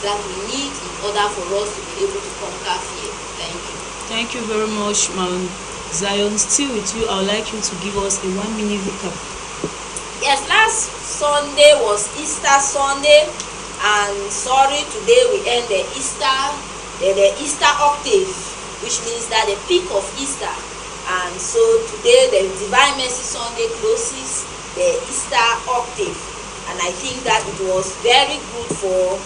that we need in order for us to be able to conquer fear. Thank you. Thank you very much, Mount Zion. Still with you, I would like you to give us a 1-minute recap. Yes, last Sunday was Easter Sunday, and today we end the Easter octave, which means that the peak of Easter. And so today the Divine Mercy Sunday closes the Easter octave, and I think that it was very good for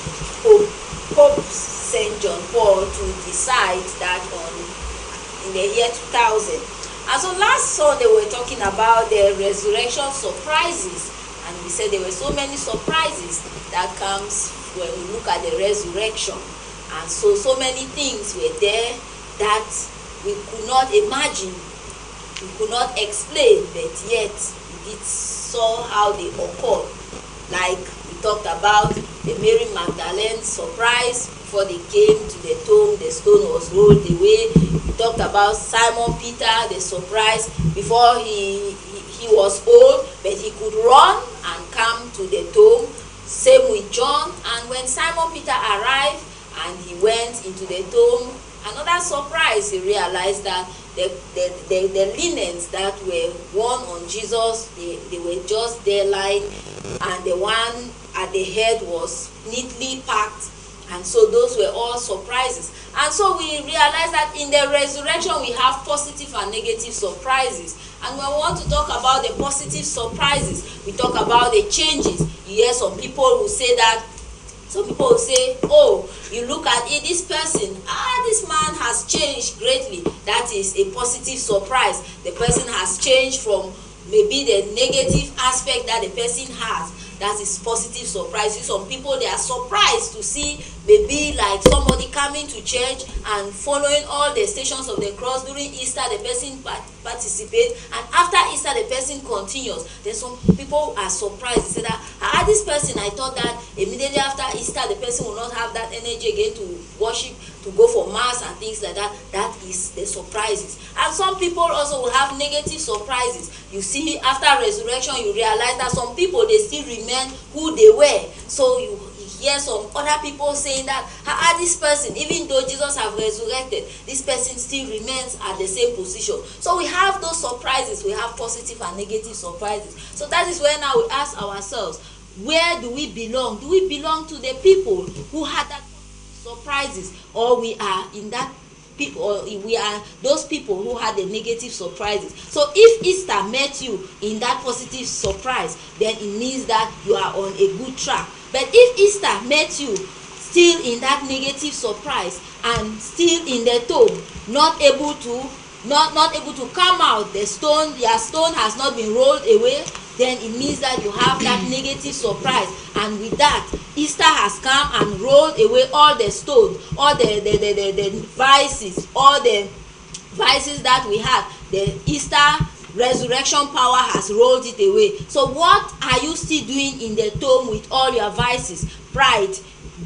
Pope St. John Paul to decide that in the year 2000. And so last Sunday we were talking about the resurrection surprises, and we said there were so many surprises that comes when we look at the resurrection. And so many things were there that we could not imagine, we could not explain, but yet we did saw how they occurred. Like we talked about the Mary Magdalene surprise before they came to the tomb, the stone was rolled away. We talked about Simon Peter, the surprise before he was old, but he could run and come to the tomb. Same with John. And when Simon Peter arrived and he went into the tomb, another surprise, he realized that the linens that were worn on Jesus, they were just there lying, and the one at the head was neatly packed. And so those were all surprises. And so we realized that in the resurrection we have positive and negative surprises. And when we want to talk about the positive surprises, we talk about the changes. You hear some people who say that, some people will say, oh, you look at it, this person, this man has changed greatly. That is a positive surprise. The person has changed from maybe the negative aspect that the person has. That is positive surprise. Some people, they are surprised to see maybe like somebody coming to church and following all the stations of the cross. During Easter, the person participates, and after Easter, the person continues. Then some people are surprised. They say that, this person, I thought that immediately after Easter, the person will not have that energy again to worship, to go for mass and things like that. That is the surprises. And some people also will have negative surprises. You see, after resurrection, you realize that some people, they still remain who they were. So you hear some other people saying that, this person, even though Jesus has resurrected, this person still remains at the same position. So we have those surprises. We have positive and negative surprises. So that is where now we ask ourselves, where do we belong? Do we belong to the people who had that surprises, or we are in that people, or we are those people who had the negative surprises? So if Easter met you in that positive surprise, then it means that you are on a good track. But if Easter met you still in that negative surprise and still in the tomb, not able to come out, your stone has not been rolled away, then it means that you have that negative surprise. And with that, Easter has come and rolled away all the stones, all the vices, all the vices that we had. The Easter resurrection power has rolled it away. So what are you still doing in the tomb with all your vices? Pride,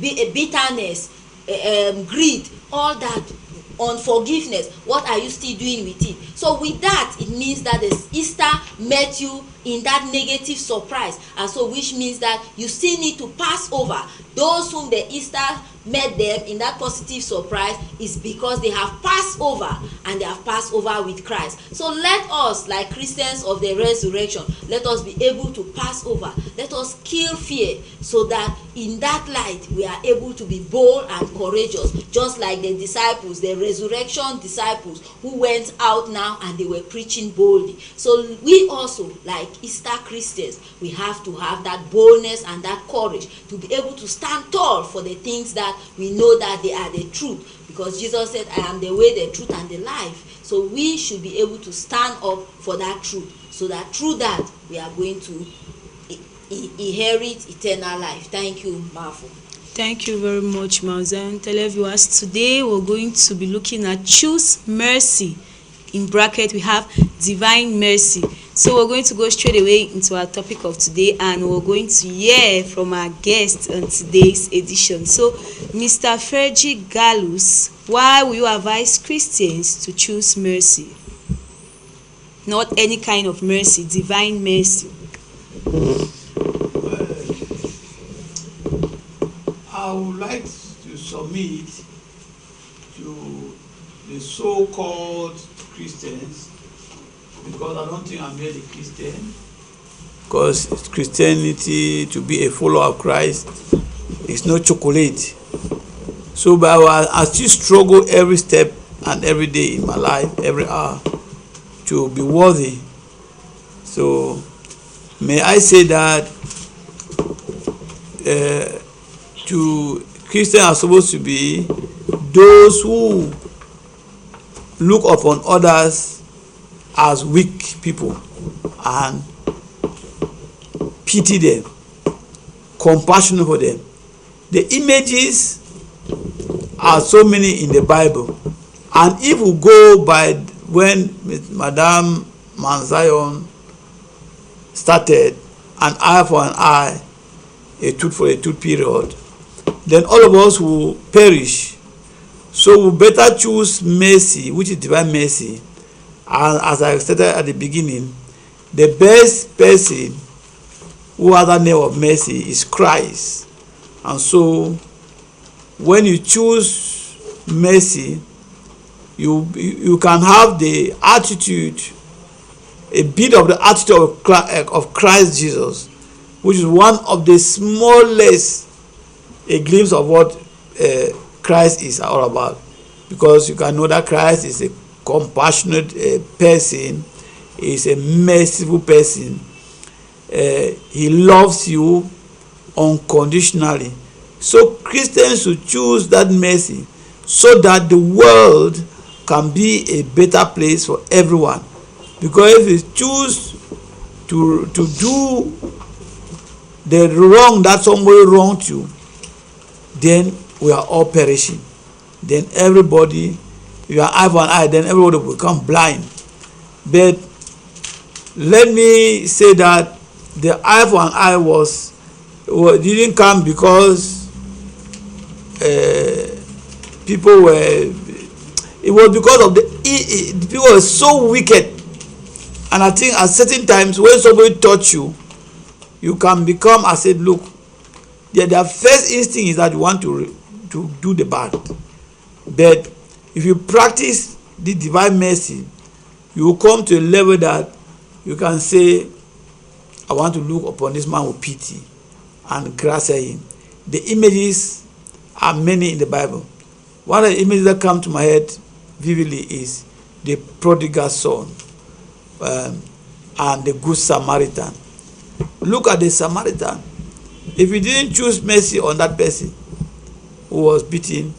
bitterness, greed, all that, unforgiveness. What are you still doing with it? So with that, it means that the Easter met you in that negative surprise, and so which means that you still need to pass over. Those whom the Easter met them in that positive surprise is because they have passed over, and they have passed over with Christ. So let us, like Christians of the resurrection, let us be able to pass over. Let us kill fear, so that in that light we are able to be bold and courageous, just like the disciples, the resurrection disciples, who went out now and they were preaching boldly. So we also, like Easter Christians, we have to have that boldness and that courage to be able to stand tall for the things that we know that they are the truth, because Jesus said, I am the way, the truth, and the life. So we should be able to stand up for that truth, so that through that we are going to inherit eternal life. Thank you, Marvel. Thank you very much, Mauzan. Televiewers, today we're going to be looking at choose mercy. In bracket, we have divine mercy. So we're going to go straight away into our topic of today, and we're going to hear from our guest on today's edition. So, Mr. Fergie Gallus, why will you advise Christians to choose mercy? Not any kind of mercy, divine mercy. I would like to submit to the so-called Christians, because I don't think I'm really a Christian. Because Christianity, to be a follower of Christ, is no chocolate. So, but I still struggle every step and every day in my life, every hour, to be worthy. So, may I say that to Christians are supposed to be those who look upon others as weak people and pity them, compassionate for them. The images are so many in the Bible, and if we go by when Madame Manzion started, an eye for an eye, a tooth for a tooth period, then all of us will perish. So we better choose mercy, which is divine mercy. And as I stated at the beginning, the best person who has the name of mercy is Christ. And so when you choose mercy, you can have the attitude, a bit of the attitude of Christ Jesus, which is one of the smallest a glimpse of what Christ is all about. Because you can know that Christ is a compassionate person, is a merciful person. He loves you unconditionally. So Christians should choose that mercy so that the world can be a better place for everyone. Because if you choose to do the wrong that somebody wronged you, then we are all perishing. Then everybody, you are eye for an eye, then everybody will become blind. But let me say that the eye for an eye didn't come because people were. It was because of the people were so wicked. And I think at certain times when somebody touch you, you can become, I said, look, their first instinct is that you want to do the bad. But if you practice the divine mercy, you will come to a level that you can say, I want to look upon this man with pity and grace him. The images are many in the Bible. One of the images that come to my head vividly is the prodigal son and the good Samaritan. Look at the Samaritan. If he didn't choose mercy on that person who was beaten,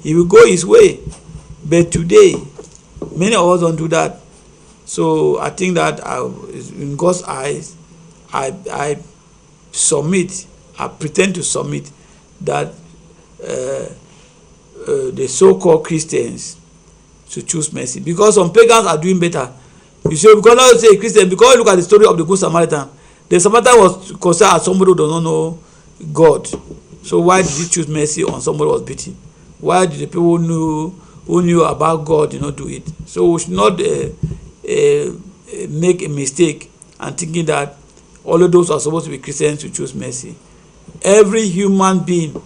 he will go his way. But today, many of us don't do that. So I think that in God's eyes, I submit, I pretend to submit that the so-called Christians should choose mercy. Because some pagans are doing better. You see, we cannot say Christian, because look at the story of the good Samaritan. The Samaritan was considered as somebody who does not know God. So why did he choose mercy on somebody who was beaten? Why did the people who knew about God do not do it? So we should not make a mistake and thinking that all of those who are supposed to be Christians to choose mercy. Every human being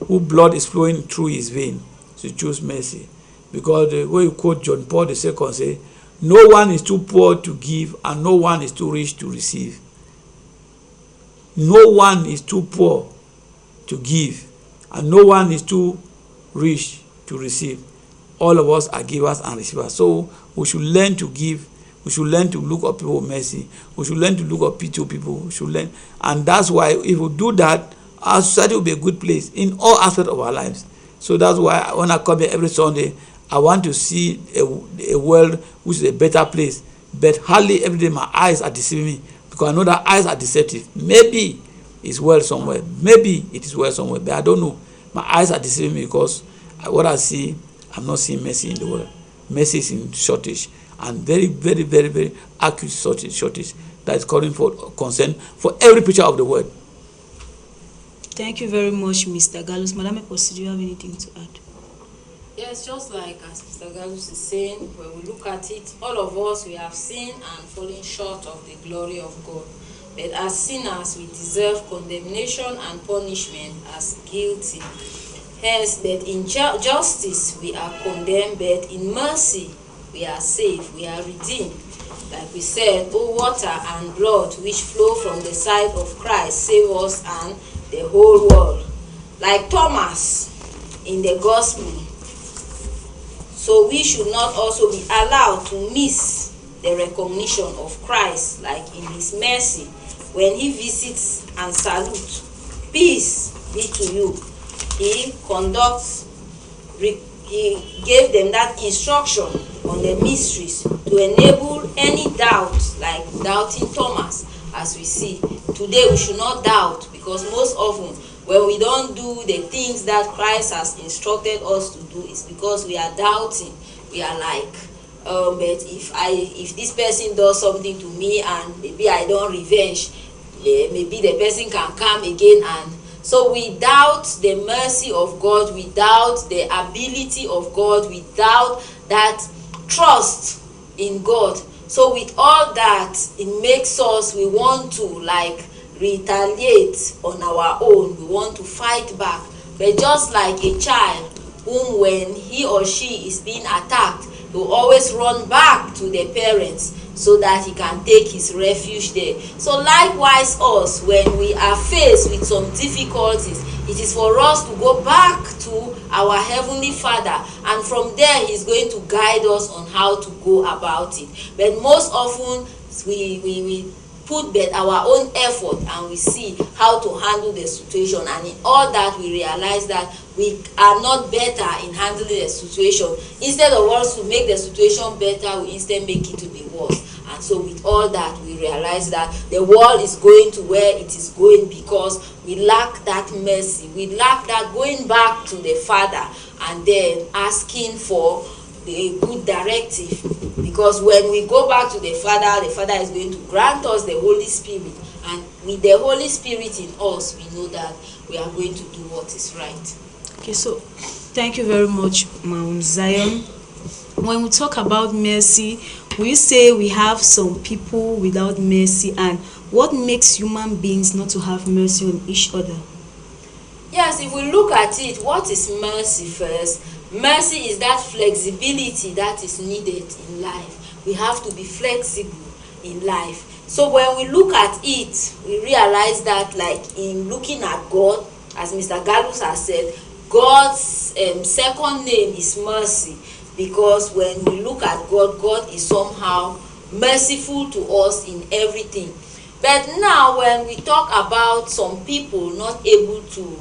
whose blood is flowing through his vein should choose mercy. Because when you quote John Paul II say, no one is too poor to give and no one is too rich to receive. No one is too poor to give and no one is too rich to receive. All of us are givers and receivers. So we should learn to give. We should learn to look at people with mercy. We should learn to look at pity people. We should learn. And that's why if we do that, our society will be a good place in all aspects of our lives. So that's why when I come here every Sunday, I want to see a world which is a better place. But hardly every day my eyes are deceiving me, because I know that eyes are deceptive. Maybe it's well somewhere. Maybe it is well somewhere, but I don't know. My eyes are deceiving me because what I see, I'm not seeing mercy in the world. Mercy is in shortage, and very, very, very, very acute shortage that is calling for concern for every preacher of the word. Thank you very much, Mr. Gallus. Madam Eposi, do you have anything to add? Yes, just like as Mr. Gallus is saying, when we look at it, all of us, we have sinned and fallen short of the glory of God. but as sinners we deserve condemnation and punishment as guilty. Hence, but in justice we are condemned, but in mercy we are saved, we are redeemed. Like we said, O water and blood which flow from the side of Christ, save us and the whole world. Like Thomas in the gospel, so we should not also be allowed to miss the recognition of Christ, like in his mercy, when he visits and salutes. Peace be to you. He conducts, he gave them that instruction on the mysteries to enable any doubt, like doubting Thomas, as we see. Today we should not doubt, because most often when we don't do the things that Christ has instructed us to do, it's because we are doubting. We are like, but if this person does something to me and maybe I don't revenge, maybe the person can come again. And so we doubt the mercy of God, we doubt the ability of God, we doubt that trust in God. So with all that, it makes us, we want to like retaliate on our own, we want to fight back. But just like a child whom when he or she is being attacked, he will always run back to the parents so that he can take his refuge there. So likewise us, when we are faced with some difficulties, it is for us to go back to our Heavenly Father, and from there he's going to guide us on how to go about it. But most often we put our own effort and we see how to handle the situation, and in all that we realize that we are not better in handling the situation. Instead of us to make the situation better, we instead make it to be worse. And so with all that we realize that the world is going to where it is going because we lack that mercy, we lack that going back to the Father and then asking for the good directive. Because when we go back to the Father is going to grant us the Holy Spirit, and with the Holy Spirit in us, we know that we are going to do what is right. Okay, so thank you very much, Mount Zion. When we talk about mercy, we say we have some people without mercy, and what makes human beings not to have mercy on each other? Yes, if we look at it, what is mercy first? Mercy is that flexibility that is needed in life. We have to be flexible in life. So when we look at it, we realize that, like in looking at God, as Mr. Gallus has said, God's second name is mercy, because when we look at God, God is somehow merciful to us in everything. But now when we talk about some people not able to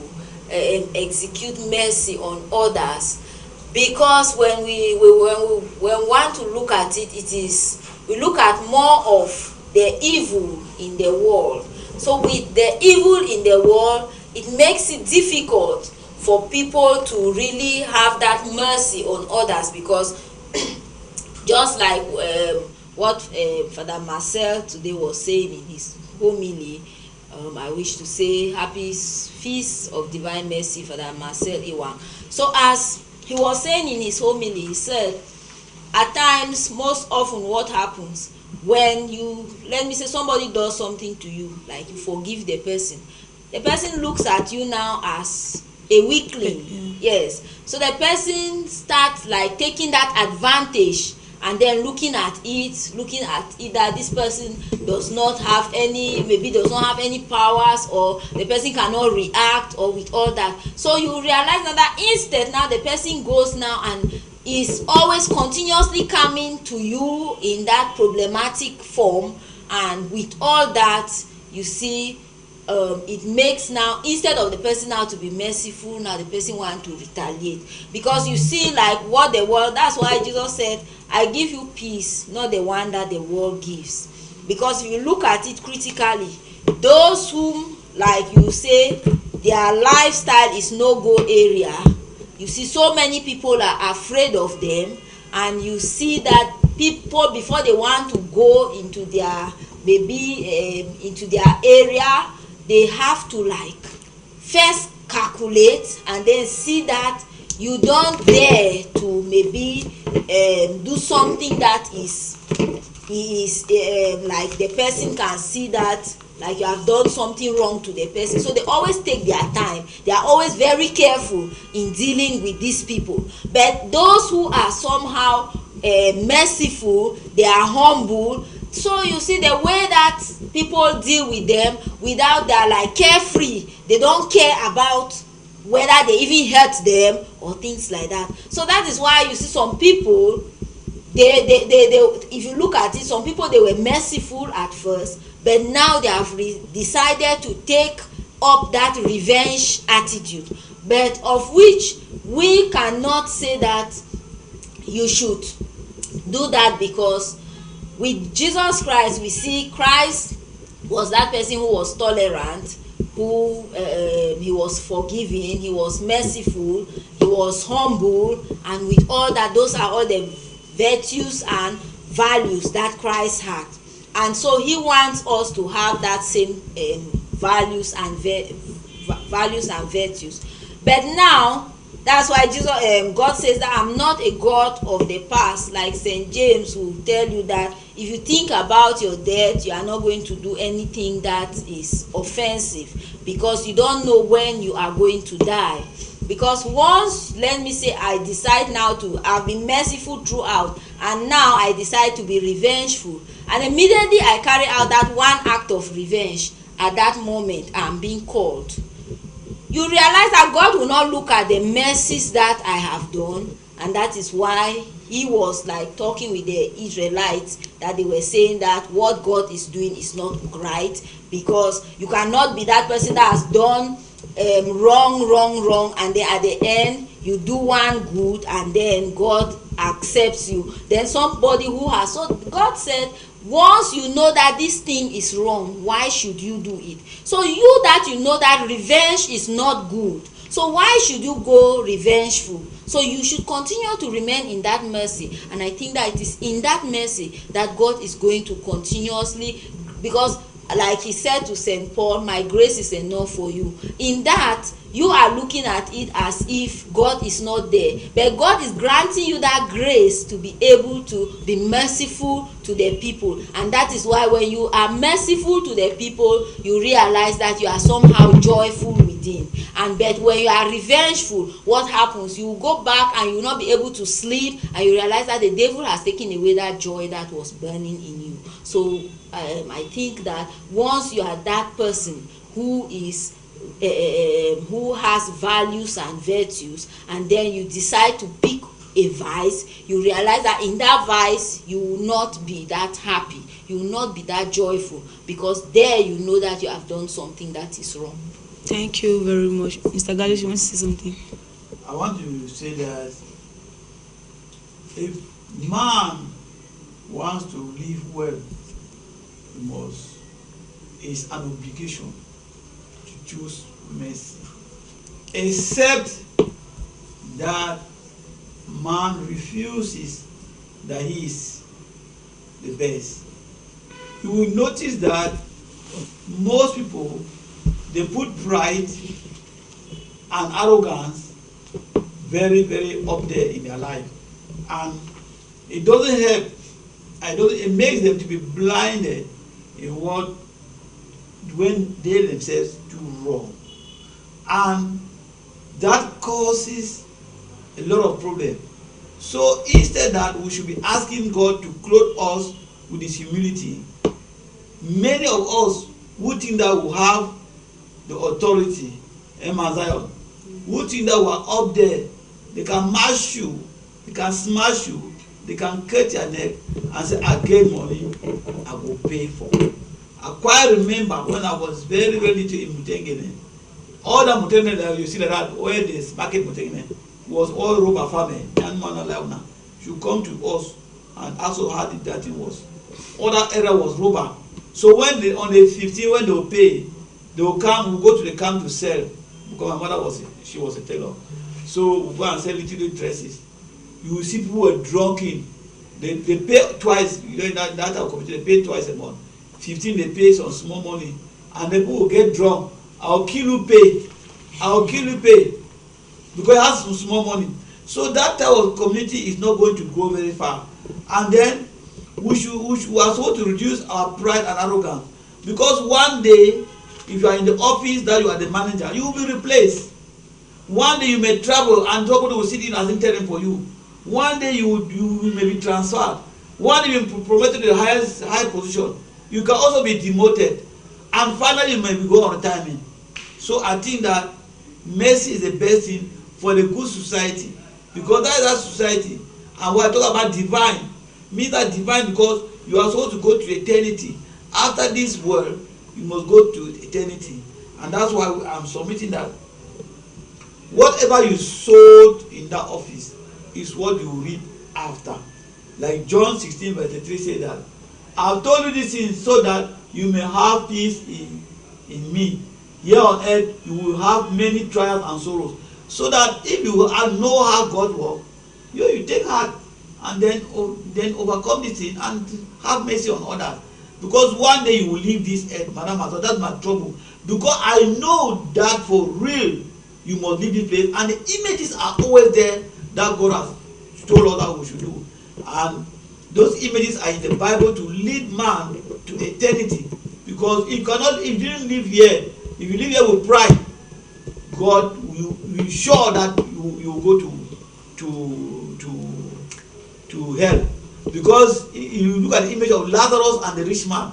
execute mercy on others, because when we want to look at it, we look at more of the evil in the world. So with the evil in the world, it makes it difficult for people to really have that mercy on others, because just like what Father Marcel today was saying in his homily, I wish to say happy feast of divine mercy, Father Marcel Iwan. So as he was saying in his homily, he said, at times, most often what happens when let me say somebody does something to you, like you forgive the person looks at you now as a weakling. Yes, so the person starts like taking that advantage and then looking at it that this person does not have any powers, or the person cannot react, or with all that. So you realize now that instead now the person goes now and is always continuously coming to you in that problematic form, and with all that, you see, it makes now, instead of the person now to be merciful, now the person want to retaliate. Because you see, like what the world, that's why Jesus said, I give you peace, not the one that the world gives. Because if you look at it critically, those whom, like you say, their lifestyle is no-go area, you see so many people are afraid of them, and you see that people, before they want to go into their into their area, they have to like first calculate and then see that you don't dare to maybe do something that is like the person can see that like you have done something wrong to the person. So they always take their time. They are always very careful in dealing with these people. But those who are somehow merciful, they are humble. So you see the way that people deal with them, without, they're like carefree. They don't care about whether they even hurt them or things like that. So that is why you see some people, they if you look at it, some people, they were merciful at first, but now they have decided to take up that revenge attitude, but of which we cannot say that you should do that, because with Jesus Christ, we see Christ was that person who was tolerant, who he was forgiving, he was merciful, he was humble, and with all that, those are all the virtues and values that Christ had. And so he wants us to have that same values and virtues. But now, that's why God says that I'm not a God of the past, like St. James will tell you that if you think about your death, you are not going to do anything that is offensive, because you don't know when you are going to die. Because once, let me say, I decide now to, I've been merciful throughout, and now I decide to be revengeful, and immediately I carry out that one act of revenge, at that moment I'm being called. You realize that God will not look at the mercies that I have done, and that is why he was like talking with the Israelites, that they were saying that what God is doing is not right, because you cannot be that person that has done wrong, and then at the end you do one good and then God accepts you. Then somebody who has, so God said, once you know that this thing is wrong, why should you do it? So you that you know that revenge is not good, so why should you go revengeful? So you should continue to remain in that mercy, and I think that it is in that mercy that God is going to continuously, because like he said to St. Paul, my grace is enough for you. In that, you are looking at it as if God is not there, but God is granting you that grace to be able to be merciful to the people. And that is why when you are merciful to the people, you realize that you are somehow joyful within. And but when you are revengeful, what happens? You will go back and you will not be able to sleep, and you realize that the devil has taken away that joy that was burning in you. So I think that once you are that person who is who has values and virtues, and then you decide to pick a vice, you realize that in that vice you will not be that happy, you will not be that joyful, because there you know that you have done something that is wrong. Thank you very much. Mr. Galish, you want to say something? I want to say that if man wants to live well, he must, it's an obligation to choose mercy, except that man refuses that he is the best. You will notice that most people, they put pride and arrogance very, very up there in their life, and it doesn't help. It makes them to be blinded in what, when they themselves do wrong, and that causes a lot of problem. So instead that we should be asking God to clothe us with his humility, many of us who think that we have the authority, Zion, who think that we are up there, they can mash you, they can smash you, they can cut your neck and say, I get money, I will pay for it. I quite remember when I was very, very little in Mutengene. All the Mutengene that you see like that, where this market Mutengene was all rubber farming. Young man alive should come to us and also how that thing was. All that area was rubber. So when they, on the 15, when they will pay, they will come, we'll go to the camp to sell. Because my mother she was a tailor. So we'll go and sell little dresses. You will see people were drunken. They pay twice, you know, in that community, they pay twice a month. 15 they pay some small money, and the people will get drunk. I'll kill you pay, I'll kill you pay, because it has some small money. So that type of community is not going to grow very far. And then we are supposed to reduce our pride and arrogance. because one day if you are in the office that you are the manager, you will be replaced. One day you may travel and somebody will sit in as interim for you. One day you may be transferred. One day you will be promoted to the high position. You can also be demoted, and finally you may be go on retirement. So I think that mercy is the best thing for the good society, because that is that society. And when I talk about divine, means that divine because you are supposed to go to eternity. After this world, you must go to eternity, and that's why I'm submitting that whatever you sowed in that office is what you reap after. Like John 16 verse 3 says that I've told you this thing so that you may have peace in me. Here on earth you will have many trials and sorrows, so that if you know how God works, you take heart and then overcome this thing and have mercy on others. Because one day you will leave this earth, madam, so that's my trouble. Because I know that for real you must leave this place, and the images are always there that God has told us that we should do. And those images are in the Bible to lead man to eternity. Because if you didn't live here, if you live here with pride, God will sure that you will go to hell. Because you look at the image of Lazarus and the rich man.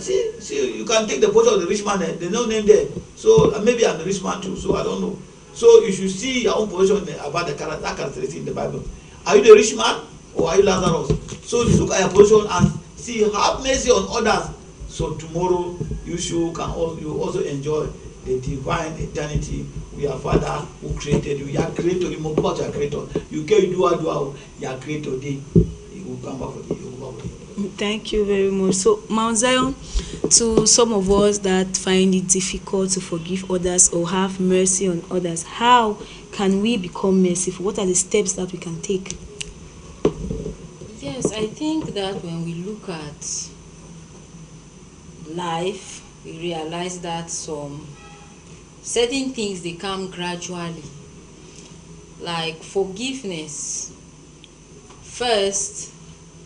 See, you can take the portrait of the rich man there. There's no name there. So maybe I'm the rich man too. So I don't know. So you should see your own position about that characteristic in the Bible. Are you the rich man or are you Lazarus? So look at your position and see, have mercy on others. So tomorrow you also enjoy the divine eternity with your Father who created you. You are creator. You must about your creator. You can do you are creator. He will come back for you. Thank you very much. So, Mount Zion, to some of us that find it difficult to forgive others or have mercy on others, how can we become merciful? What are the steps that we can take? Yes, I think that when we look at life, we realize that some certain things, they come gradually. Like forgiveness. First,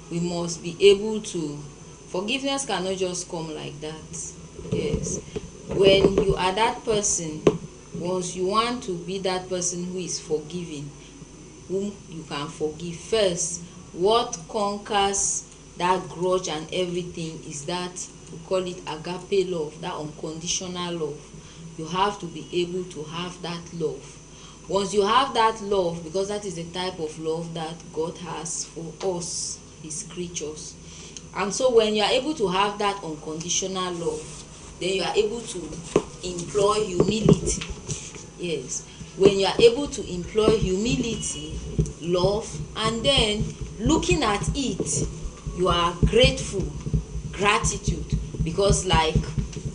we must be able to, forgiveness cannot just come like that. Yes, when you are that person, once you want to be that person who is forgiving, whom you can forgive, first what conquers that grudge and everything is that we call it agape love, that unconditional love. You have to be able to have that love. Once you have that love, because that is the type of love that God has for us, his creatures. And so when you are able to have that unconditional love, then you are able to employ humility. Yes, when you are able to employ humility, love, and then looking at it, you are grateful, gratitude. Because like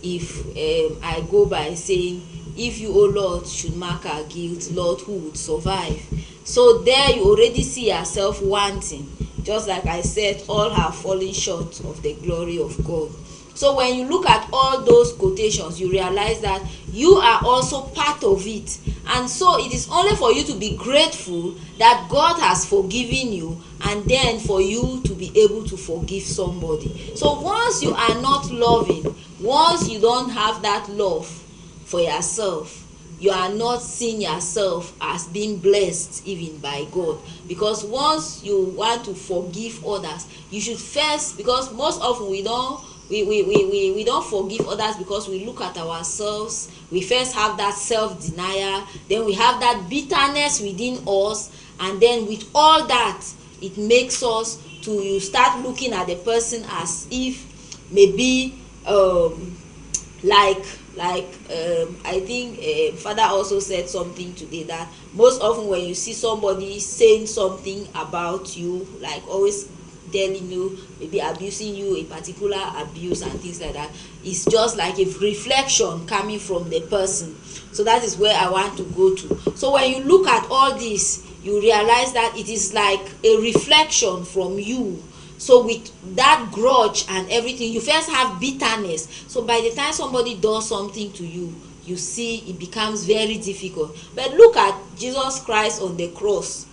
if I go by saying, if you, O Lord, should mark our guilt, Lord, who would survive? So there you already see yourself wanting. Just like I said, all have fallen short of the glory of God. So when you look at all those quotations, you realize that you are also part of it. And so it is only for you to be grateful that God has forgiven you, and then for you to be able to forgive somebody. So once you are not loving, once you don't have that love for yourself, you are not seeing yourself as being blessed even by God. Because once you want to forgive others, you should first, because most often we don't forgive others because we look at ourselves. We first have that self-denial, then we have that bitterness within us, and then with all that, it makes us to, you start looking at the person as if maybe I think Father also said something today, that most often when you see somebody saying something about you, like always telling you, maybe abusing you, a particular abuse and things like that, it's just like a reflection coming from the person. So that is where I want to go to. So when you look at all this, you realize that it is like a reflection from you. So with that grudge and everything, you first have bitterness. So by the time somebody does something to you, you see it becomes very difficult. But look at Jesus Christ on the cross.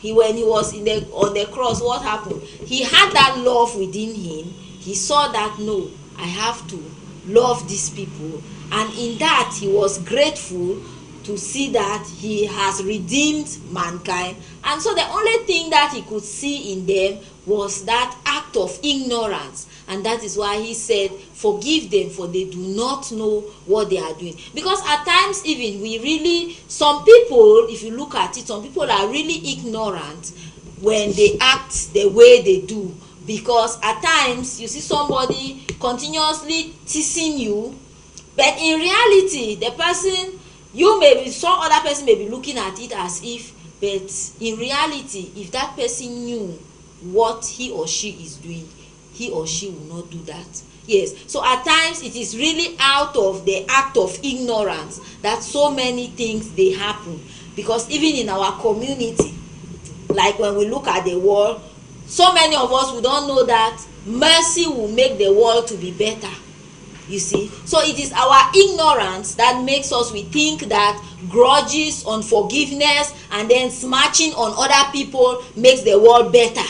When he was on the cross, what happened? He had that love within him. He saw that no, I have to love these people. And in that, he was grateful to see that he has redeemed mankind. And so the only thing that he could see in them was that act of ignorance. And that is why he said, forgive them, for they do not know what they are doing. Because at times even some people, if you look at it, some people are really ignorant when they act the way they do. Because at times you see somebody continuously teasing you, but in reality the person, some other person may be looking at it as if, but in reality, if that person knew what he or she is doing, he or she will not do that. Yes, so at times it is really out of the act of ignorance that so many things they happen. Because even in our community, like when we look at the world, so many of us, we don't know that mercy will make the world to be better. You see, so it is our ignorance that makes us, we think that grudges, unforgiveness, and then smashing on other people makes the world better.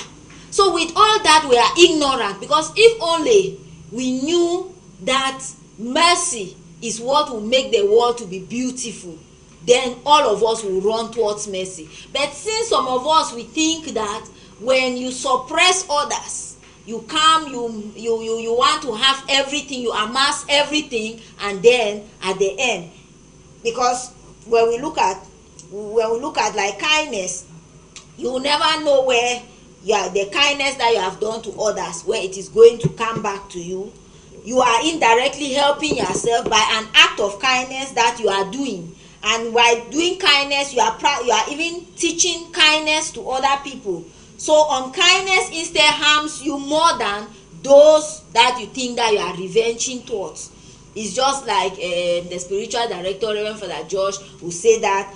So with all that, we are ignorant. Because if only we knew that mercy is what will make the world to be beautiful, then all of us will run towards mercy. But since some of us, we think that when you suppress others, you come, you want to have everything, you amass everything, and then at the end, because when we look at like kindness, you will never know where the kindness that you have done to others, where it is going to come back to you. You are indirectly helping yourself by an act of kindness that you are doing. And by doing kindness, you are even teaching kindness to other people. So unkindness instead harms you more than those that you think that you are revenging towards. It's just like the spiritual director, Reverend Father George, will say that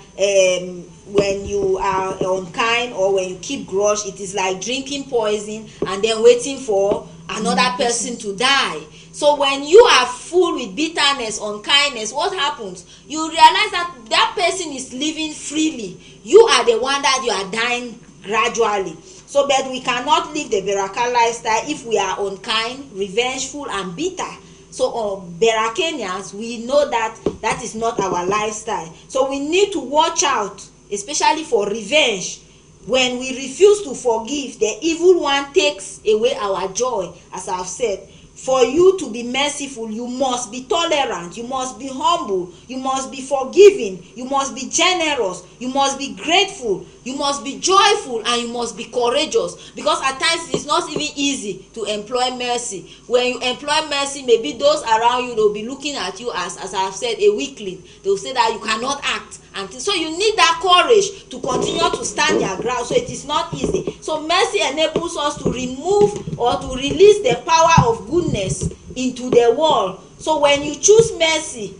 when you are unkind or when you keep grudge, it is like drinking poison and then waiting for another person to die. So when you are full with bitterness, unkindness, what happens? You realize that that person is living freely. You are the one that you are dying gradually. So, but we cannot live the Berakah lifestyle if we are unkind, revengeful, and bitter. So, Berakenians, we know that that is not our lifestyle. So, we need to watch out, especially for revenge. When we refuse to forgive, the evil one takes away our joy, as I've said. For you to be merciful, you must be tolerant, you must be humble, you must be forgiving, you must be generous, you must be grateful, you must be joyful, and you must be courageous. Because at times it is not even easy to employ mercy. When you employ mercy, maybe those around you will be looking at you as I have said, a weakling. They will say that you cannot act. And so you need that courage to continue to stand your ground. So it is not easy. So mercy enables us to remove or to release the power of goodness into the world. So when you choose mercy,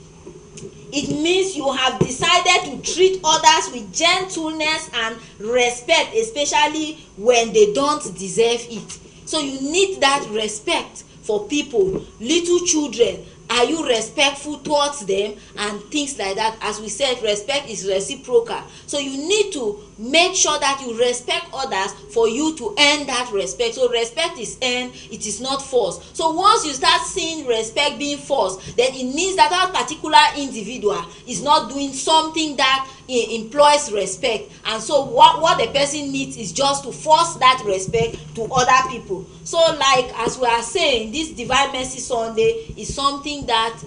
it means you have decided to treat others with gentleness and respect, especially when they don't deserve it. So you need that respect for people. Little children, are you respectful towards them and things like that? As we said, respect is reciprocal. So you need to make sure that you respect others for you to earn that respect. So respect is earned, it is not forced. So once you start seeing respect being forced, then it means that that particular individual is not doing something that employs respect. And so what the person needs is just to force that respect to other people. So like as we are saying, this Divine Mercy Sunday is something that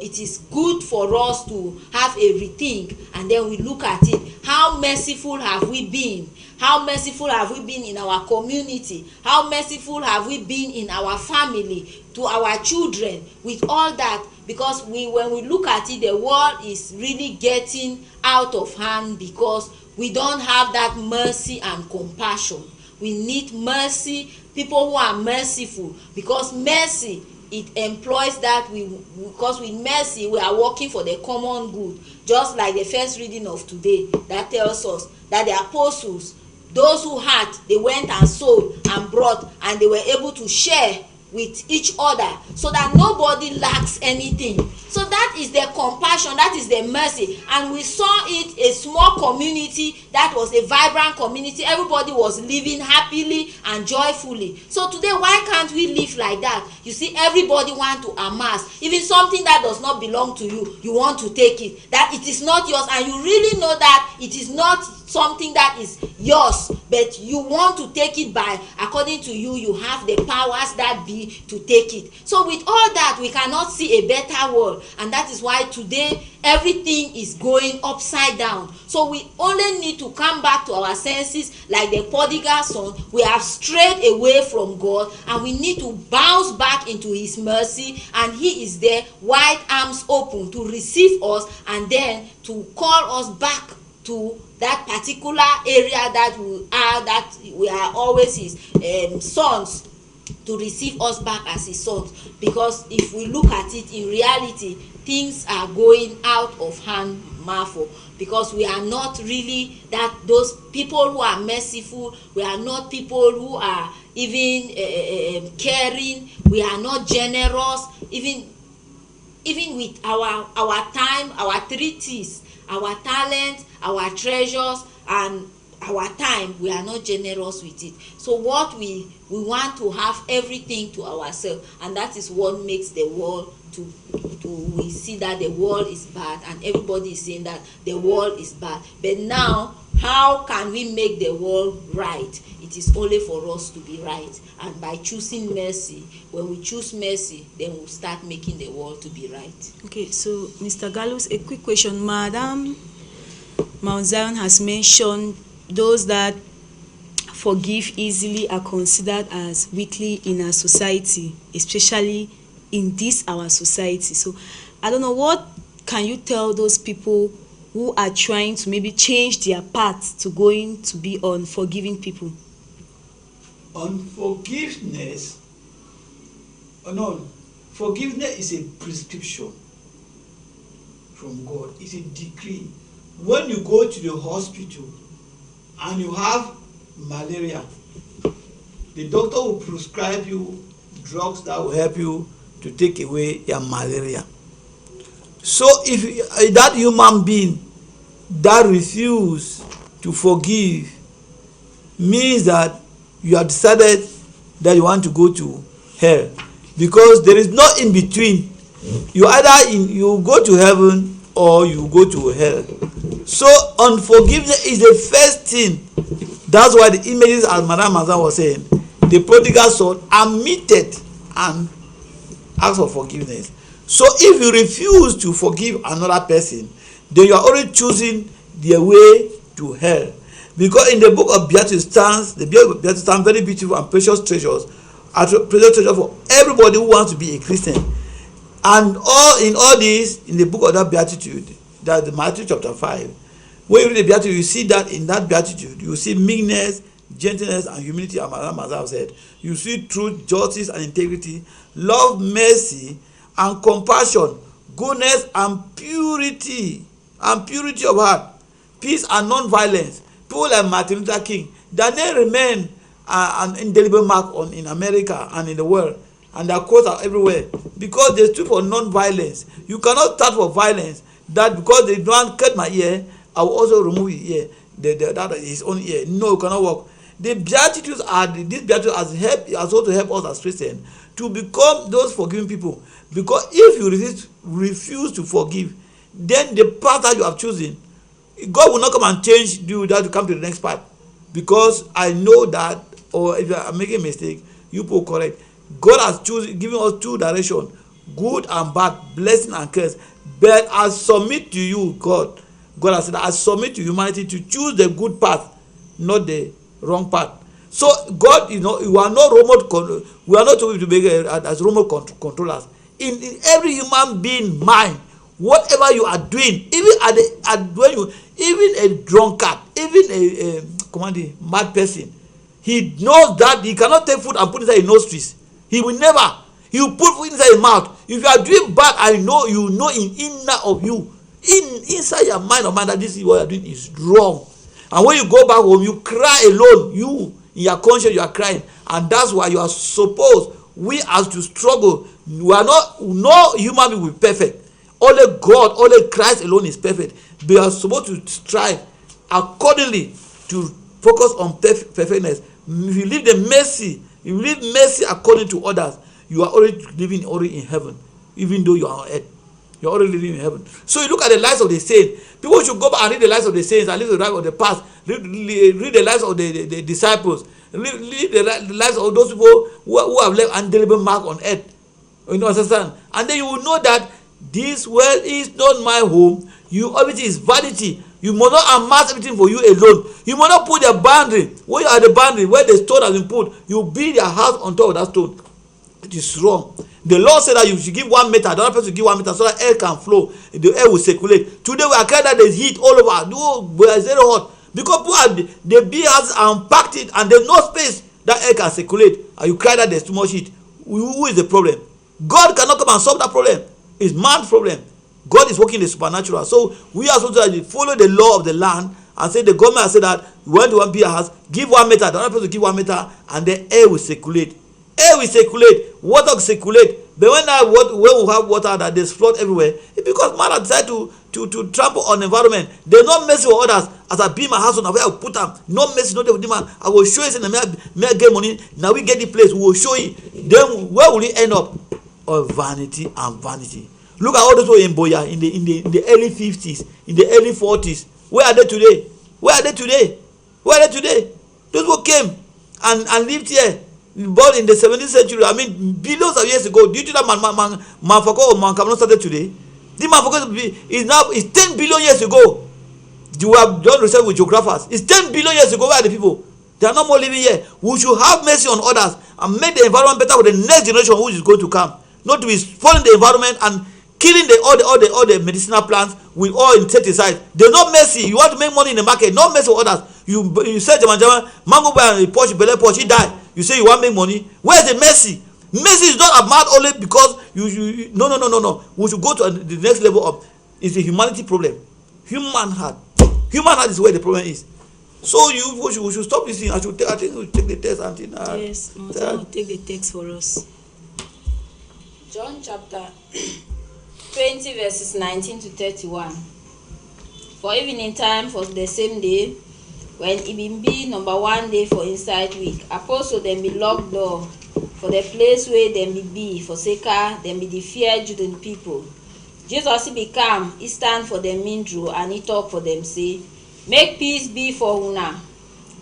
it is good for us to have a rethink, and then we look at it. How merciful have we been? How merciful have we been in our community? How merciful have we been in our family, to our children, with all that? Because when we look at it, the world is really getting out of hand because we don't have that mercy and compassion. We need mercy, people who are merciful, because mercy, it employs that because with mercy we are working for the common good. Just like the first reading of today that tells us that the apostles, those who had, they went and sold and brought, and they were able to share with each other, so that nobody lacks anything. So that is the compassion, that is the mercy. And we saw it, a small community that was a vibrant community. Everybody was living happily and joyfully. So today, why can't we live like that? You see, everybody want to amass. Even something that does not belong to you, you want to take it. That it is not yours, and you really know that it is not something that is yours, but you want to take it by, according to you, you have the powers that be to take it. So with all that, we cannot see a better world, and that is why today everything is going upside down. So we only need to come back to our senses, like the prodigal son. We have strayed away from God, and we need to bounce back into his mercy, and he is there, wide arms open to receive us, and then to call us back to that particular area that we are always his sons, to receive us back as his sons. Because if we look at it in reality, things are going out of hand, marvel, because we are not really those people who are merciful. We are not people who are even caring. We are not generous, even with our time, our 3 T's, our talent, our treasures, and our time. We are not generous with it. So what we want to have everything to ourselves, and that is what makes the world we see that the world is bad, and everybody is saying that the world is bad. But now, how can we make the world right? It is only for us to be right, and by choosing mercy. When we choose mercy, then we'll start making the world to be right. Okay, so Mr. Galus, a quick question. Madam Mount Zion has mentioned those that forgive easily are considered as weakly in our society, especially in this our society. So I don't know, what can you tell those people who are trying to maybe change their path to going to be on forgiving people? Forgiveness is a prescription from God. It's a decree. When you go to the hospital and you have malaria, the doctor will prescribe you drugs that will help you to take away your malaria. So if that human being that refuses to forgive, means that you have decided that you want to go to hell, because there is no in between. You go to heaven or you go to hell. So unforgiveness is the first thing. That's why the images, as Madam Mazan was saying, the prodigal son admitted and asked for forgiveness. So if you refuse to forgive another person, then you are already choosing the way to hell. Because in the book of Beatitudes stands, the book of Beatitudes stands very beautiful and precious treasures, for everybody who wants to be a Christian. And in all this, in the book of that Beatitude, that's Matthew chapter 5, when you read the Beatitude, you see that in that Beatitude, you see meekness, gentleness, and humility, as Madam Mazal said. You see truth, justice, and integrity, love, mercy, and compassion, goodness, and purity of heart, peace and non-violence. People like Martin Luther King, their name remain an indelible mark in America and in the world, and their quotes are everywhere, because they stood for non-violence. You cannot start for violence, that because they don't cut my ear, I will also remove his ear, that is his own ear. No, it cannot work. The Beatitudes this Beatitude has also help us as Christians to become those forgiving people. Because if you refuse to forgive, then the path that you have chosen, God will not come and change you that to come to the next part. Because I know that, or if you are making a mistake, you put correct. God has given us 2 directions, good and bad, blessing and curse. But I submit to you, God has said, I submit to humanity to choose the good path, not the wrong path. So God, you are not we are not told to be as remote controllers. In every human being mind, whatever you are doing, even a drunkard, even a mad person, he knows that he cannot take food and put it inside his nostrils. He will never. He will put food inside his mouth. If you are doing bad, I know you know in inner of you, inside your mind or mind, that this is what you are doing is wrong. And when you go back home, you cry alone. You in your conscience, you are crying, and that's why you are supposed we as to struggle. We are not, no human being will be perfect. Only God, only Christ alone is perfect. We are supposed to strive accordingly to focus on perfectness. If you live the mercy, if you live mercy according to others, you are already living already in heaven, even though you are on earth. You are already living in heaven. So you look at the lives of the saints. People should go back and read the lives of the saints and read the lives of the past. Read the lives of the disciples. Read the lives of those people who have left an indelible mark on earth. You know, understand? And then you will know that this world is not my home. Everything is vanity. You must not amass everything for you alone. You must not put the boundary. When you are at the boundary where the stone has been put, you build your house on top of that stone. It is wrong. The Lord said that you should give 1 meter, the other person give 1 meter, so that air can flow, the air will circulate. Today we are carrying that there's heat all over. It's very hot because people are, the bee has unpacked it and there's no space that air can circulate, and you cry that there's too much heat. Who is the problem? God cannot come and solve that problem. It's man's problem. God is working the supernatural. So we are supposed to follow the law of the land and say the government has said that when you want to be a house, give 1 meter, the other person give 1 meter, and the air will circulate. Air will circulate, water will circulate. But when we have water that there's flood everywhere, it's because man has decided to trample on the environment. There's no mercy for others. As I build my house on where I will put them, no mercy, no demand. I will show you in the may get money. Now we get the place, we will show you. Then where will it end up? Of vanity and vanity. Look at all those people in Boya in the early 50s, in the early 40s. Where are they today? Where are they today? Where are they today? Those people came and lived here. Born in the 17th century, I mean billions of years ago. Do you think that Manfako or Mankamano started today? The Manfako is 10 billion years ago. You have done research with geographers. It's 10 billion years ago. Where are the people? They are not more living here. We should have mercy on others and make the environment better for the next generation who is going to come. Not to be spoiling the environment and killing all the medicinal plants with all insecticides. There's no mercy. You want to make money in the market, no mercy for others. You say Jama, mango buy and Porsche, Bele Porsche, he died. You say you want to make money. Where's the mercy? Mercy is not about only because you no. We should go to the next level of, it's a humanity problem. Human heart is where the problem is. So we should stop this thing. I think we take the text until yes, will take the text for us. John chapter 20 verses 19 to 31. For evening time for the same day, when it been be number 1 day for inside week, apostle them be locked door for the place where them be forsaker them be the fear Judean people. Jesus he be come, he stand for them mindru, and he talk for them say, make peace be for una.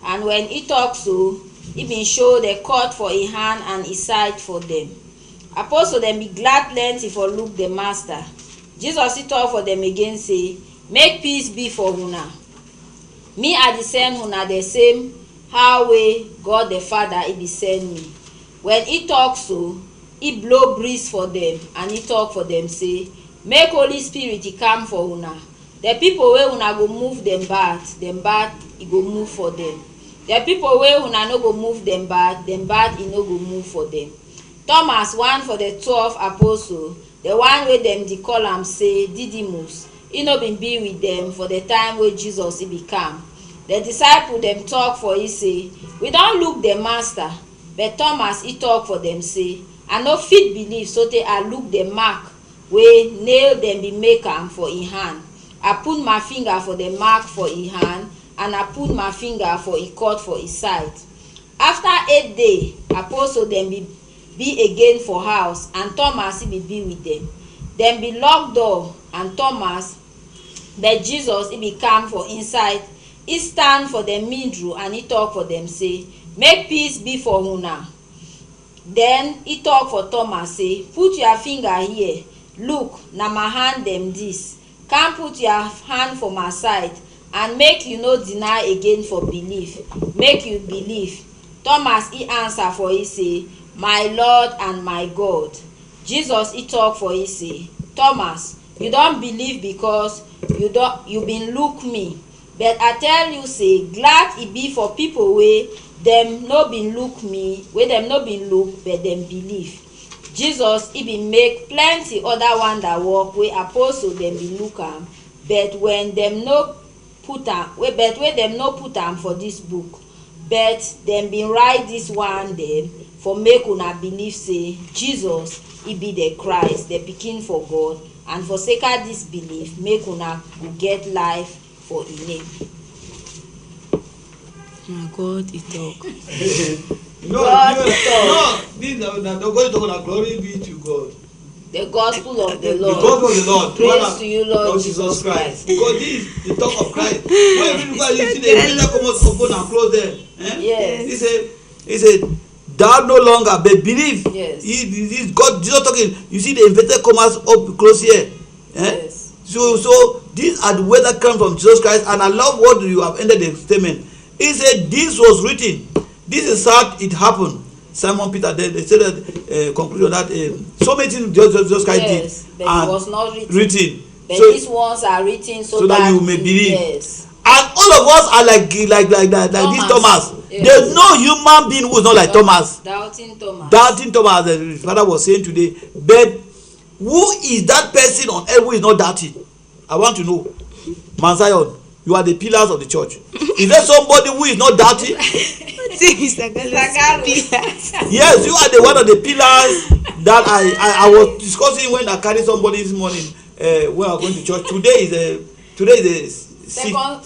And when he talk so, he been show the cord for a hand and his side for them. Apostle them be glad plenty for look the master. Jesus he talk for them again say, make peace be for una. Me I send una the same how way God the Father he be send me. When he talk so, he blow breeze for them and he talk for them say, make Holy Spirit he come for una. The people where una go move them bad he go move for them. The people where una no go move them bad he no go move for them. Thomas, one for the 12 apostle, the one where them the call am say Didymus, he no been be with them for the time where Jesus he become. The disciple them talk for he say, we don't look the master, but Thomas he talk for them say, I no fit believe so they I look the mark where nail them be make am for in hand. I put my finger for the mark for in hand, and I put my finger for a cut for his side. After 8 days, apostle them be again for house, and Thomas he be with them. Them be locked door, and Thomas, but Jesus he be come for inside. He stand for them mindru, and he talk for them say, make peace be for una. Then he talk for Thomas say, put your finger here. Look, na my hand them this. Come put your hand for my side, and make you no deny again for belief. Make you believe. Thomas he answer for he say, my Lord and my God. Jesus he talk for he say, Thomas, you don't believe because you been look me. But I tell you say, glad it be for people where them no been look me, where them no been look, but them believe. Jesus he been make plenty other wonder work where apostle them be look am, but when them no put am, where them no put am for this book. but dem bin write this one dem for make una believe say Jesus he be the Christ, the pikin for God, and for sake of this belief make una go get life for him name. God he talk. God talk na glory be to God. The gospel of the Lord. The gospel of the Lord. Praise to you, Lord Jesus Christ. Because this is the talk of Christ. When you look at you see the inverted commas open and close there. Yes. He said, thou no longer but believe. Yes. He God Jesus talking. You see the inverted commas up close here. Yes. So these are the words that come from Jesus Christ, and I love what you have ended the statement. He said, this was written. This is how it happened. Simon Peter, they said that conclusion that so many things Jesus Christ did, but it was not written. But so these ones are written so that you may believe. Yes. And all of us are like this Thomas. Yes. There's no human being who is not like Thomas. Doubting Thomas. Doubting Thomas, as his father was saying today. But who is that person on earth who is not doubting? I want to know. Mount Zion, you are the pillars of the church. Is there somebody who is not doubting? Yes, you are the one of the pillars that I was discussing when I carried somebody this morning when I was going to church. Today is second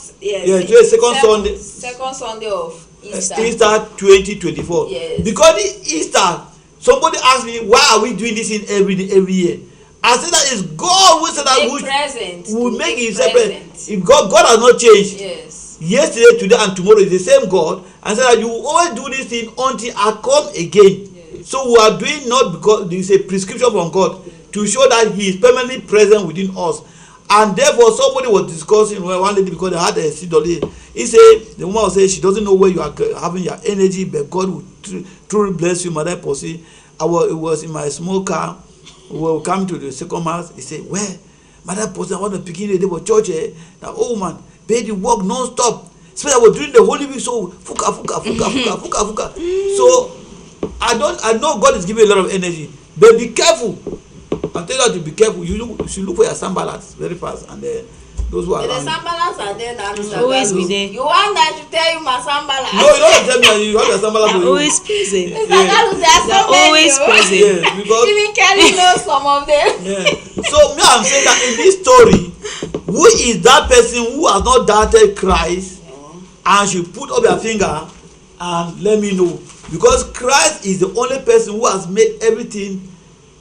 Sunday. Second Sunday of Easter. Easter 2024. Yes. Because the Easter, somebody asked me, why are we doing this in every year? I said that it's God who said that we will make himself present. If God has not changed. Yes. Yesterday, today, and tomorrow is the same God, and said that you will always do this thing until I come again. Yes. So we are doing not because there is a prescription from God to show that He is permanently present within us. And therefore, somebody was discussing one lady because they had a CWA. He said, the woman was saying she doesn't know where you are having your energy, but God will truly bless you, Mother Posey. It was in my small car. We were coming to the second mass. He said, where? Mother Posey, I want to begin the day for church. Now, oh man. Baby work non-stop. So I was doing the Holy Week, so fuka. So I know God is giving you a lot of energy, but be careful. I'm telling you to be careful. You should look for your sambalas very fast, and then those who are around. The sambalas are there. Always be there. You want that to tell you my sambalas? No, you don't tell me you have your sambalas. They're always present. They're always present. Yes, because even Kelly knows some of them. Yeah. So me, I'm saying that in this story, who is that person who has not doubted Christ and should put up your finger and let me know, because Christ is the only person who has made everything.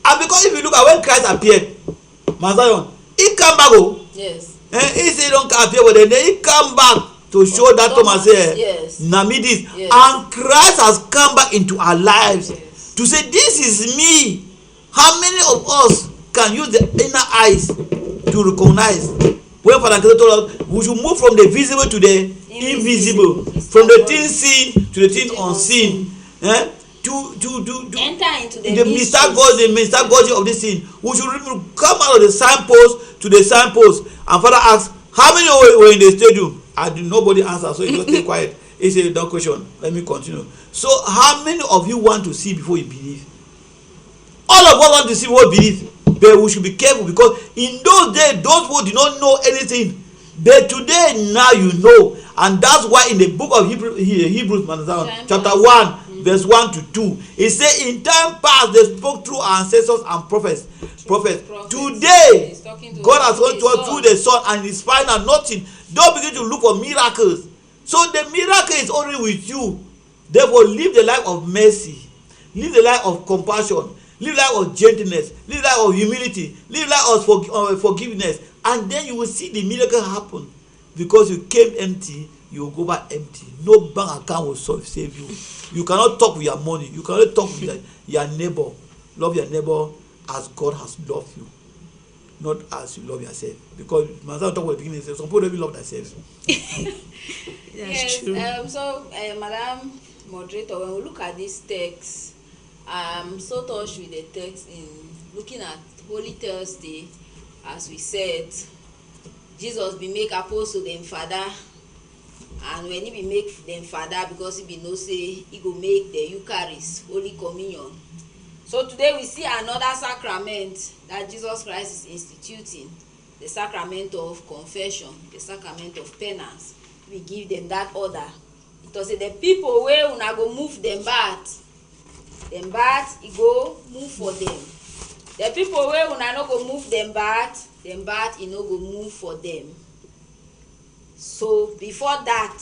And because if you look at when Christ appeared, Mount Zion, he came back. Yes. He said don't appear, but then he come back to show that Thomas here. Yes. Namidis. Yes. And Christ has come back into our lives. Yes. To say this is me. How many of us can use the inner eyes to recognize? When Father told us we should move from the visible to the invisible, from the thing seen to the thing unseen, to enter into the mystagogy of this thing. We should come out of the signpost to the signpost. And Father asked, how many were in the stadium? And nobody answered, so he just stay quiet. He said, no question, let me continue. So how many of you want to see before you believe? All of us want to see before we believe. But we should be careful, because in those days, those who did not know anything, but today now you know. And that's why in the book of Hebrews chapter 1, verse 1 to 2, it says, in time past they spoke through our ancestors and prophets. Today, God has gone to us through the Son, and in spite of nothing, don't begin to look for miracles. So the miracle is only with you. Therefore, live the life of mercy, live the life of compassion, live life of gentleness, live life of humility, live life of forgiveness, and then you will see the miracle happen. Because you came empty, you will go back empty. No bank account will save you. You cannot talk with your money. You cannot talk with your neighbor. Love your neighbor as God has loved you, not as you love yourself. Because myself talk at the beginning, some people don't even love themselves. That's true. So, Madam Moderator, when we look at this text, I'm so touched with the text in looking at Holy Thursday. As we said, Jesus be make apostle them father, and when he be make them father, because he be no say he go make the Eucharist, Holy Communion. So today we see another sacrament that Jesus Christ is instituting, the sacrament of confession, the sacrament of penance. We give them that order it was say the people wey una go move dem bat e go move for dem. The people wey una no go move dem bat e no go move for dem. So before that,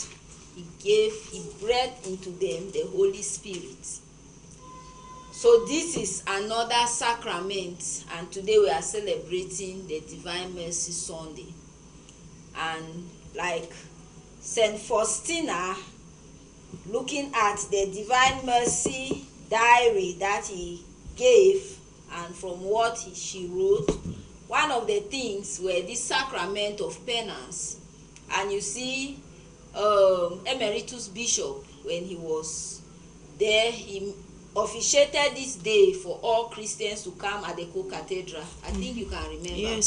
he breathed into them the Holy Spirit. So this is another sacrament, and today we are celebrating the Divine Mercy Sunday. And like Saint Faustina, looking at the Divine Mercy diary that he gave, and from what she wrote, one of the things were this sacrament of penance. And you see, Emeritus Bishop, when he was there, he officiated this day for all Christians to come at the co-cathedral. I think you can remember.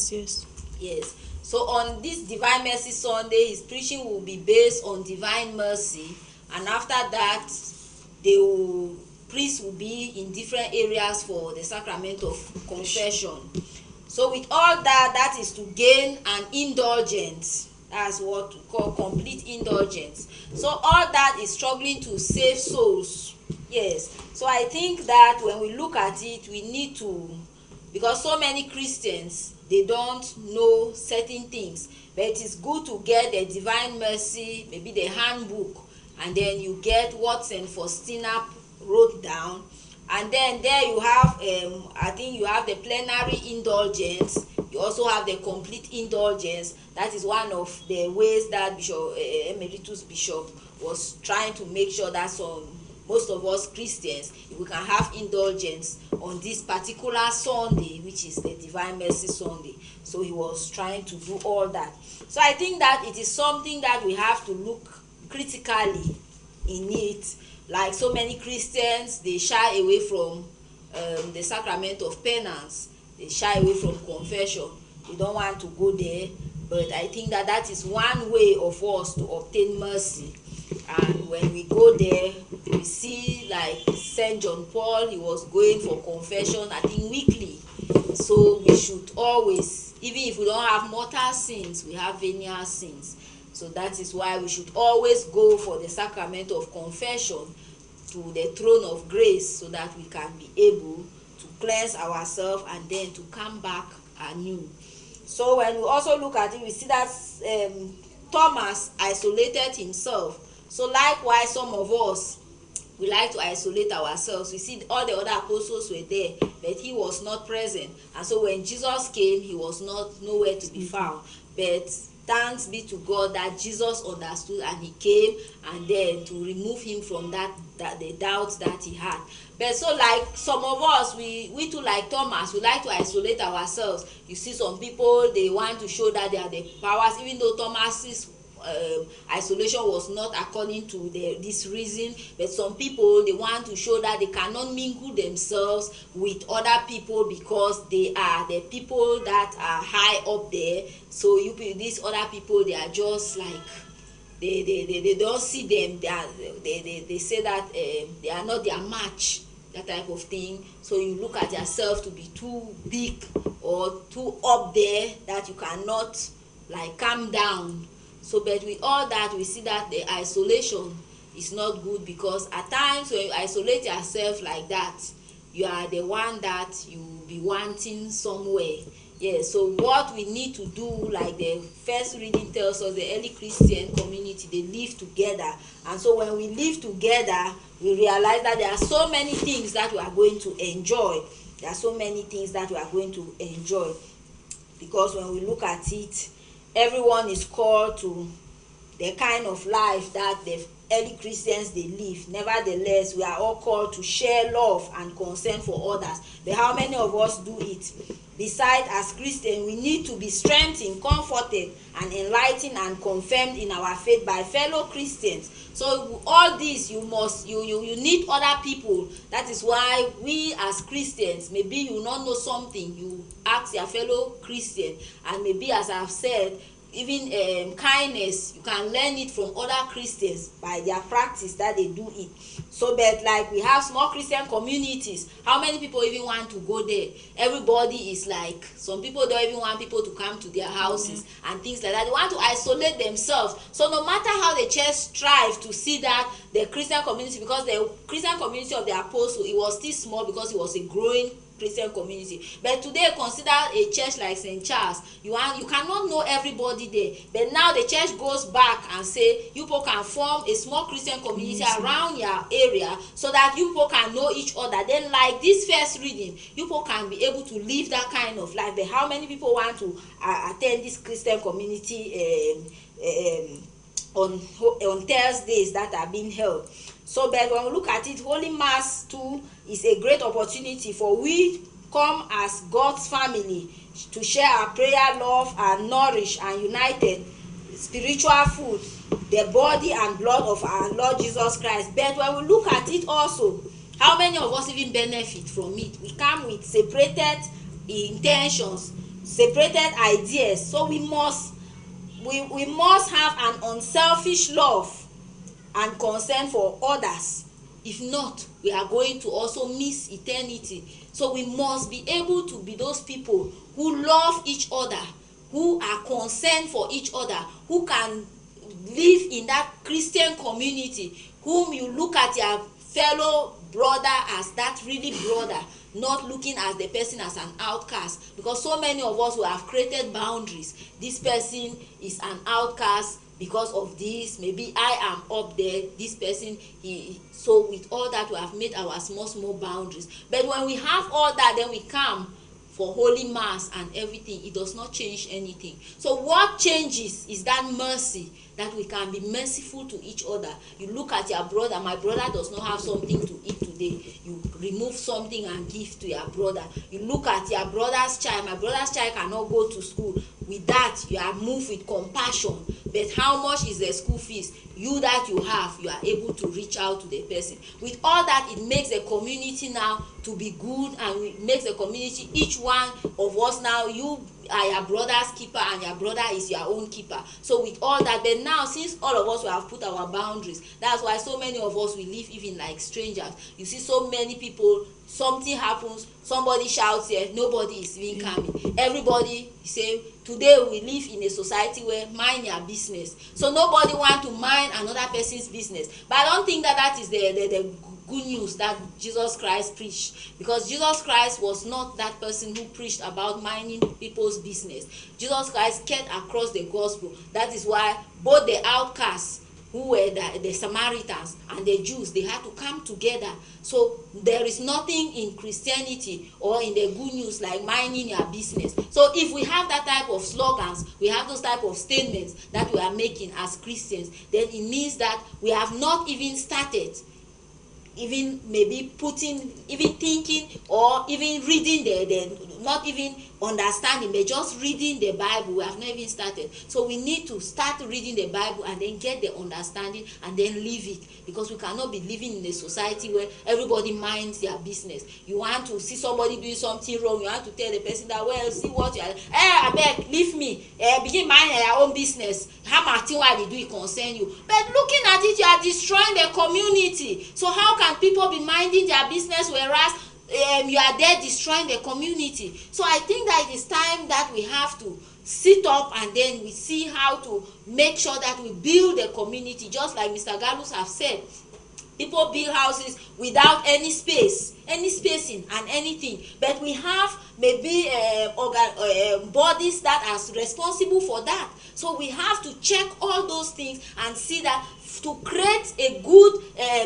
Yes. So on this Divine Mercy Sunday, his preaching will be based on divine mercy, and after that, priests will be in different areas for the sacrament of confession. So with all that, that is to gain an indulgence. That's what we call complete indulgence. So all that is struggling to save souls. Yes. So I think that when we look at it, we need to, because so many Christians, they don't know certain things, but it is good to get the Divine Mercy, maybe the handbook, and then you get what Saint Faustina wrote down, and then there you have I think you have the plenary indulgence. You also have the complete indulgence. That is one of the ways that Emeritus Bishop was trying to make sure that most of us Christians, we can have indulgence on this particular Sunday, which is the Divine Mercy Sunday. So he was trying to do all that. So I think that it is something that we have to look critically in it. Like so many Christians, they shy away from the sacrament of penance. They shy away from confession. They don't want to go there. But I think that that is one way of us to obtain mercy. And when we go there, we see like Saint John Paul, he was going for confession, I think weekly. So we should always, even if we don't have mortal sins, we have venial sins. So that is why we should always go for the sacrament of confession to the throne of grace, so that we can be able to cleanse ourselves and then to come back anew. So when we also look at it, we see that Thomas isolated himself. So likewise, some of us, we like to isolate ourselves. We see all the other apostles were there, but he was not present. And so when Jesus came, he was nowhere to be found. But thanks be to God that Jesus understood, and he came, and then to remove him from that the doubts that he had. But so like some of us, we too, like Thomas, we like to isolate ourselves. You see some people, they want to show that they are the powers, even though Thomas's isolation was not according to this reason. But some people, they want to show that they cannot mingle themselves with other people because they are the people that are high up there. So these other people, they are just like they don't see them. They say that they are not their match, that type of thing. So you look at yourself to be too big or too up there that you cannot like calm down. So but with all that, we see that the isolation is not good, because at times when you isolate yourself like that, you are the one that you will be wanting somewhere. Yes. So what we need to do, like the first reading tells us, the early Christian community, they live together. And so when we live together, we realize that there are so many things that we are going to enjoy. There are so many things that we are going to enjoy, because when we look at it, everyone is called to the kind of life that the early Christians they live. Nevertheless, we are all called to share love and concern for others. But how many of us do it? Besides, as Christians, we need to be strengthened, comforted, and enlightened and confirmed in our faith by fellow Christians. So all this, you need other people. That is why we as Christians, maybe you not know something, you ask your fellow Christian, and maybe, as I have said, even kindness, you can learn it from other Christians by their practice that they do it. So but like we have small Christian communities, how many people even want to go there? Everybody is like, some people don't even want people to come to their houses and things like that. They want to isolate themselves. So no matter how the church strive to see that the Christian community, because the Christian community of the apostle, it was still small because it was a growing Christian community. But today, consider a church like St. Charles. You cannot know everybody there. But now the church goes back and say you people can form a small Christian community around your area, so that you people can know each other. Then, like this first reading, you people can be able to live that kind of life. But how many people want to attend this Christian community on Thursdays that are being held? So but when we look at it, Holy Mass too is a great opportunity for we come as God's family to share our prayer, love, and nourish and united spiritual food, the body and blood of our Lord Jesus Christ. But when we look at it also, how many of us even benefit from it? We come with separated intentions, separated ideas. So we must have an unselfish love and concern for others. If not, we are going to also miss eternity. So we must be able to be those people who love each other, who are concerned for each other, who can live in that Christian community, whom you look at your fellow brother as that really brother, not looking at the person as an outcast. Because so many of us who have created boundaries, this person is an outcast because of this, maybe I am up there, this person, so with all that we have made our small boundaries. But when we have all that, then we come for Holy Mass and everything. It does not change anything. So what changes is that mercy, that we can be merciful to each other. You look at your brother, my brother does not have something to eat today, you remove something and give to your brother. You look at your brother's child, my brother's child cannot go to school. With that, you are moved with compassion. But how much is the school fees? You that you have, you are able to reach out to the person. With all that, it makes the community now to be good, and it makes the community, each one of us now, you are your brother's keeper and your brother is your own keeper. So with all that, but now since all of us we have put our boundaries, that's why so many of us we live even like strangers. You see so many people, something happens, somebody shouts here, nobody is even coming. Everybody say, today we live in a society where mind your business. So nobody want to mind another person's business. But I don't think that is the good news that Jesus Christ preached, because Jesus Christ was not that person who preached about minding people's business. Jesus Christ kept across the gospel. That is why both the outcasts, who were the Samaritans, and the Jews, they had to come together. So there is nothing in Christianity or in the good news like minding your business. So if we have that type of slogans, we have those type of statements that we are making as Christians, then it means that we have not even started even maybe putting, even thinking, or even reading the not even understanding, but just reading the Bible. We have not even started. So we need to start reading the Bible and then get the understanding and then live it, because we cannot be living in a society where everybody minds their business. You want to see somebody doing something wrong, you want to tell the person that, well, see what you are, abeg leave me, begin mind your own business. How much thing why they do it concern you? But looking at it, you are destroying the community. So how can people be minding their business whereas you are there destroying the community? So I think that it is time that we have to sit up and then we see how to make sure that we build the community, just like Mr. Galus have said. People build houses without any spacing and anything. But we have maybe bodies that are responsible for that. So we have to check all those things and see that to create a good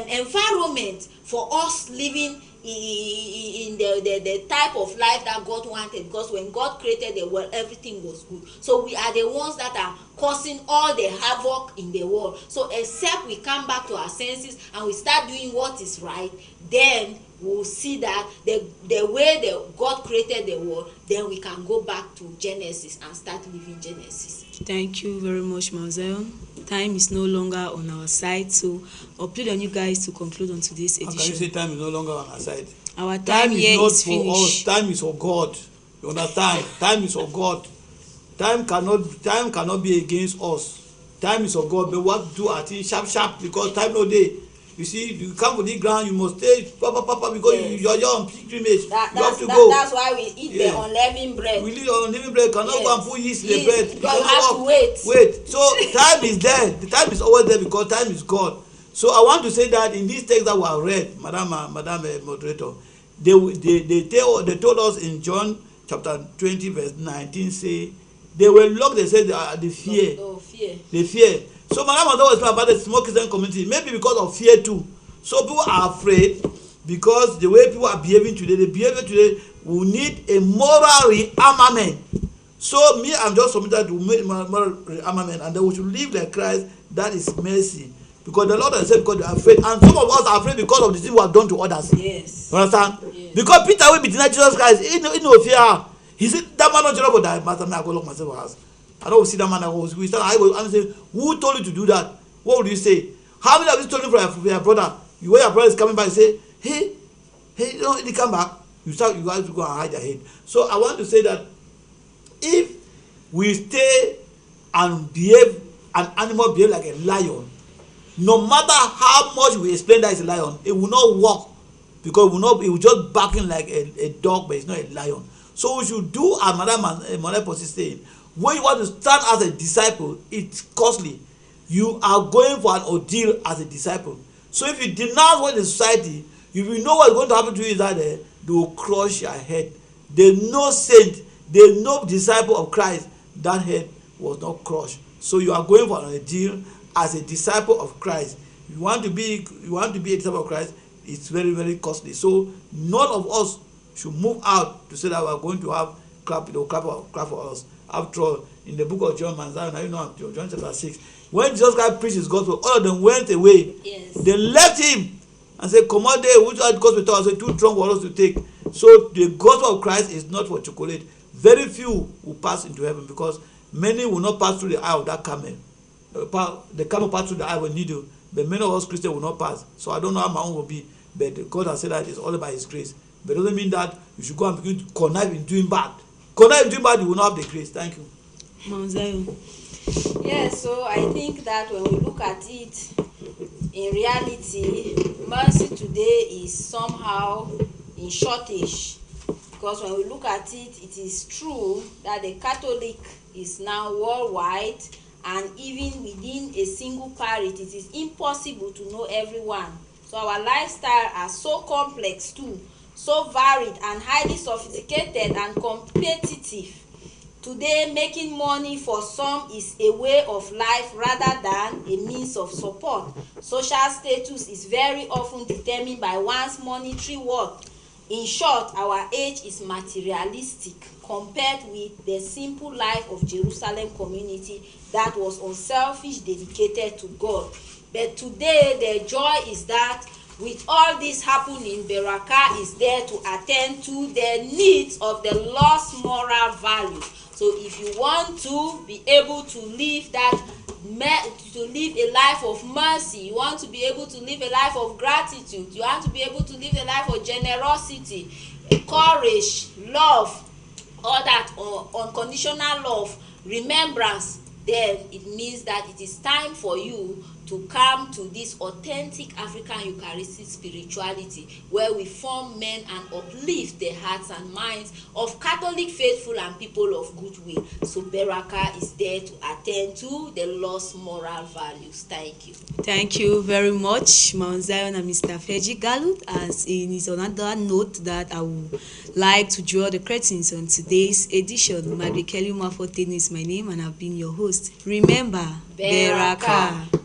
environment for us living in the type of life that God wanted. Because when God created the world, everything was good. So we are the ones that are causing all the havoc in the world. So except we come back to our senses and we start doing what is right, then we'll see that the way God created the world, then we can go back to Genesis and start living Genesis. Thank you very much, Mazel. Time is no longer on our side, so I'll plead on you guys to conclude on today's edition. How can you say time is no longer on our side? Our time here is not for finished. us. Time is for God. You understand? Time is for God. Time cannot be against us. Time is of God, but we have to do our thing sharp because time no dey. You see, you come for the ground, you must stay papa because you are on pilgrimage. You have to go. That's why we eat the unleavened bread. We eat unleavened bread. Cannot go and put yeast in the bread. You have to wait. So time is there. The time is always there because time is God. So I want to say that in this text that we have read, Madam Moderator, they told us in John chapter 20 verse 19, say they were locked. They said the fear. The fear. So Madam was always talking about the small Christian community, maybe because of fear too. So people are afraid because the way people are behaving today, the behavior today will need a moral rearmament. So me, I'm just submitted to moral rearmament, and then we should live like Christ. That is mercy. Because the Lord has said, because they are afraid, and some of us are afraid because of the things we have done to others. Yes. You understand? Yes. Because Peter will be denying Jesus Christ. He no fear. He said, that man not terrible that master, I go lock myself in the house. I don't see that man. We stand. I will say, who told you to do that? What would you say? How many of you told you from your brother? You when your brother is coming back, you say, hey, don't he come back? You guys to go and hide your head. So I want to say that if we stay and behave, an animal behave like a lion, no matter how much we explain that it's a lion, it will not work because it will just barking like a dog, but it's not a lion. So we should do as Madam Posi saying, when you want to stand as a disciple, it's costly. You are going for an ordeal as a disciple. So if you denounce what is society, if you know what's going to happen to you is that they will crush your head. They know saint, they know disciple of Christ, that head was not crushed. So you are going for an ordeal as a disciple of Christ. You want to be a disciple of Christ, it's very, very costly. So none of us should move out to say that we are going to have clap for us. After all, in the book of John, John chapter 6, when Jesus Christ preached his gospel, all of them went away. Yes. They left him and said, "Come on, there, which are the gospel to us? Too strong for us to take." So the gospel of Christ is not for chocolate. Very few will pass into heaven because many will not pass through the eye of that camel. The camel passed through the eye of a needle, but many of us Christians will not pass. So I don't know how my own will be, but God has said that it's all by His grace. But it doesn't mean that you should go and begin to connive in doing bad. Connive in doing bad, you will not have the grace. Thank you. Yes, so I think that when we look at it, in reality, mercy today is somehow in shortage. Because when we look at it, it is true that the Catholic is now worldwide, and even within a single parish, it is impossible to know everyone. So our lifestyle are so complex too, so varied and highly sophisticated and competitive. Today, making money for some is a way of life rather than a means of support. Social status is very often determined by one's monetary worth. In short, our age is materialistic compared with the simple life of Jerusalem community that was unselfish, dedicated to God. But today, the joy is that with all this happening, Berakah is there to attend to the needs of the lost moral value. So if you want to be able to live a life of mercy, you want to be able to live a life of gratitude, you want to be able to live a life of generosity, courage, love, all that, or unconditional love, remembrance, then it means that it is time for you to come to this authentic African Eucharistic spirituality where we form men and uplift the hearts and minds of Catholic faithful and people of goodwill. So Berakah is there to attend to the lost moral values. Thank you. Thank you very much, Mount Zion and Mr. Feji Galut. As in his another note that I would like to draw the curtains on today's edition. Madre Kelly Mafortene is my name and I've been your host. Remember, Berakah.